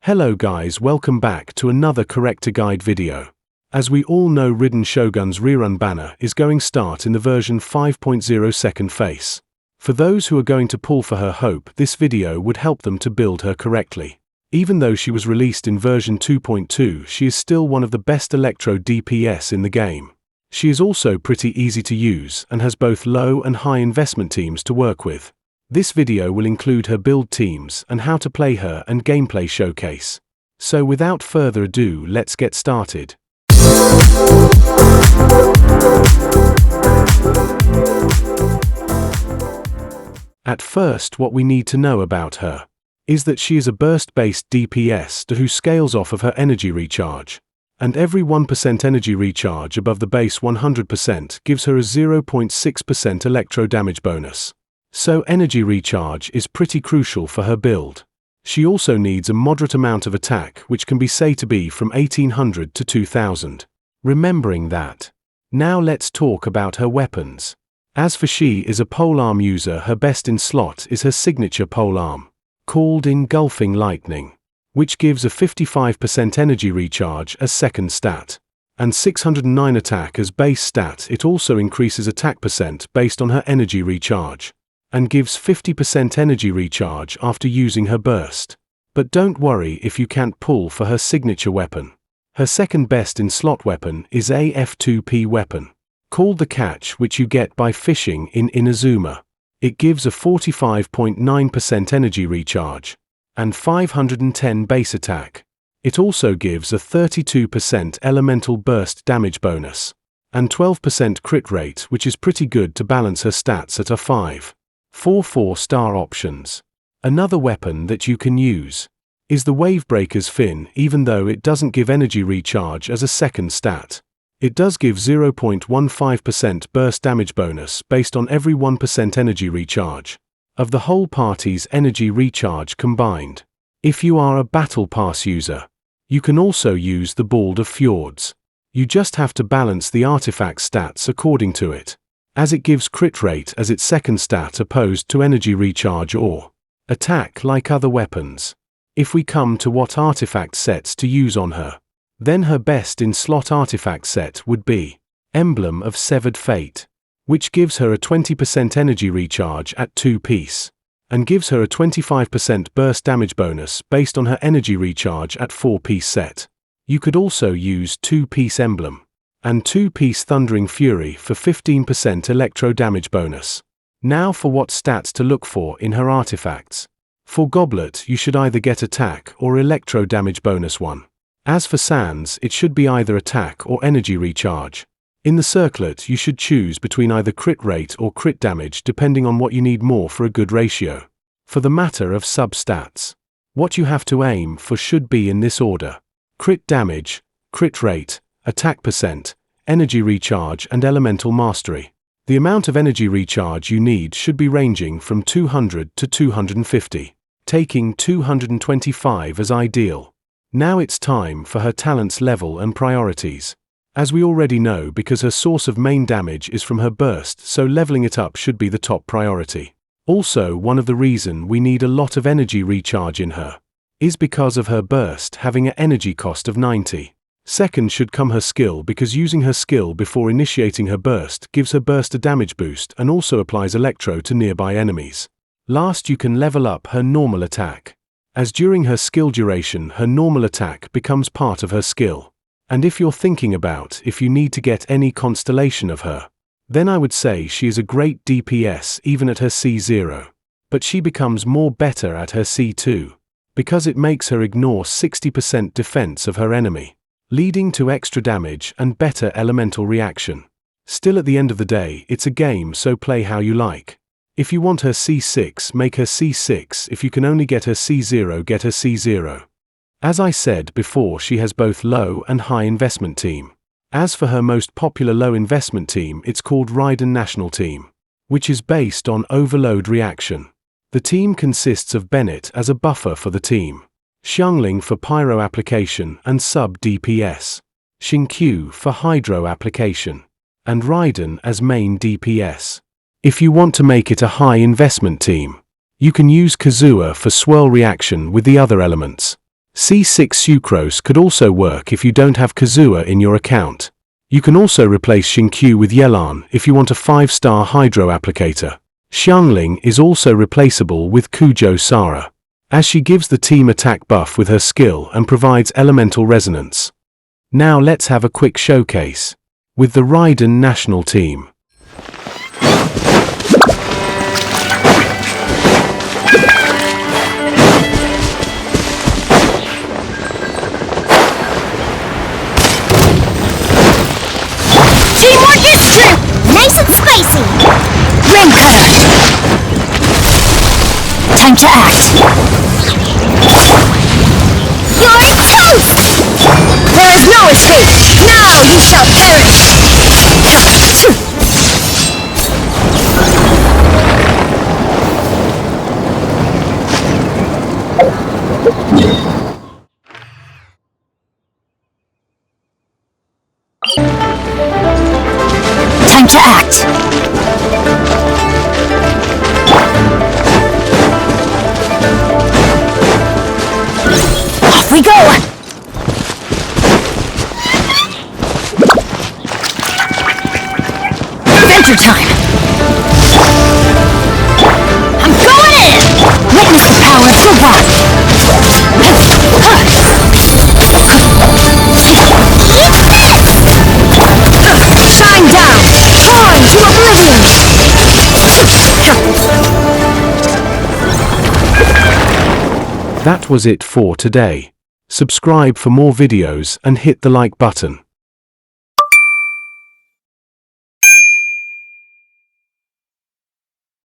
Hello guys, welcome back to another character guide video. As we all know, Raiden Shogun's rerun banner is going start in the version 5.0 second phase. For those who are going to pull for her hope, this video would help them to build her correctly. Even though she was released in version 2.2, she is still one of the best electro DPS in the game. She is also pretty easy to use and has both low and high investment teams to work with. This video will include her build teams and how to play her and gameplay showcase. So without further ado, let's get started. At first, what we need to know about her is that she is a burst-based DPS who scales off of her energy recharge. And every 1% energy recharge above the base 100% gives her a 0.6% electro damage bonus. So energy recharge is pretty crucial for her build. She also needs a moderate amount of attack, which can be said to be from 1800 to 2000. Remembering that. Now let's talk about her weapons. As for she is a polearm user, her best in slot is her signature polearm, called Engulfing Lightning, which gives a 55% energy recharge as second stat, and 609 attack as base stat. It also increases attack percent based on her energy recharge, and gives 50% energy recharge after using her burst. But don't worry if you can't pull for her signature weapon. Her second best in slot weapon is a F2P weapon, called the Catch, which you get by fishing in Inazuma. It gives a 45.9% energy recharge, and 510 base attack. It also gives a 32% elemental burst damage bonus, and 12% crit rate, which is pretty good to balance her stats at a 4-star options. Another weapon that you can use is the Wavebreaker's Fin. Even though it doesn't give energy recharge as a second stat, it does give 0.15% burst damage bonus based on every 1% energy recharge of the whole party's energy recharge combined. If you are a Battle Pass user, you can also use the Bald of Fjords. You just have to balance the artifact stats according to it, as it gives crit rate as its second stat opposed to energy recharge or attack like other weapons. If we come to what artifact sets to use on her, then her best in slot artifact set would be Emblem of Severed Fate, which gives her a 20% energy recharge at 2-piece, and gives her a 25% burst damage bonus based on her energy recharge at 4-piece set. You could also use 2-piece Emblem and 2-piece Thundering Fury for 15% electro damage bonus. Now for what stats to look for in her artifacts. For Goblet, you should either get attack or electro damage bonus 1. As for Sands, it should be either attack or energy recharge. In the Circlet, you should choose between either crit rate or crit damage depending on what you need more for a good ratio. For the matter of sub-stats, what you have to aim for should be in this order: crit damage, crit rate, attack percent, energy recharge and elemental mastery. The amount of energy recharge you need should be ranging from 200 to 250, taking 225 as ideal. Now it's time for her talents level and priorities. As we already know, because her source of main damage is from her burst, so leveling it up should be the top priority. Also, one of the reason we need a lot of energy recharge in her is because of her burst having an energy cost of 90. Second should come her skill, because using her skill before initiating her burst gives her burst a damage boost and also applies electro to nearby enemies. Last, you can level up her normal attack, as during her skill duration her normal attack becomes part of her skill. And if you're thinking about if you need to get any constellation of her, then I would say she is a great DPS even at her C0. But she becomes more better at her C2, because it makes her ignore 60% defense of her enemy, leading to extra damage and better elemental reaction. Still, at the end of the day, it's a game, so play how you like. If you want her C6, make her C6. If you can only get her C0, get her C0. As I said before, she has both low and high investment team. As for her most popular low investment team, it's called Raiden National Team, which is based on overload reaction. The team consists of Bennett as a buffer for the team, Xiangling for pyro application and sub DPS, Xingqiu for hydro application, and Raiden as main DPS. If you want to make it a high investment team, you can use Kazuha for swirl reaction with the other elements. C6 Sucrose could also work if you don't have Kazuha in your account. You can also replace Xinkyu with Yelan if you want a 5-star Hydro applicator. Xiangling is also replaceable with Kujo Sara, as she gives the team attack buff with her skill and provides elemental resonance. Now let's have a quick showcase with the Raiden national team. Teamwork is true! Nice and spicy! Rim cutter! Time to act! You're toast! There is no escape! Now you shall perish! Time to act! Off we go! Adventure time! I'm going in! Witness the power of Shogun! Shine down! On to oblivion! That was it for today. Subscribe for more videos and hit the like button.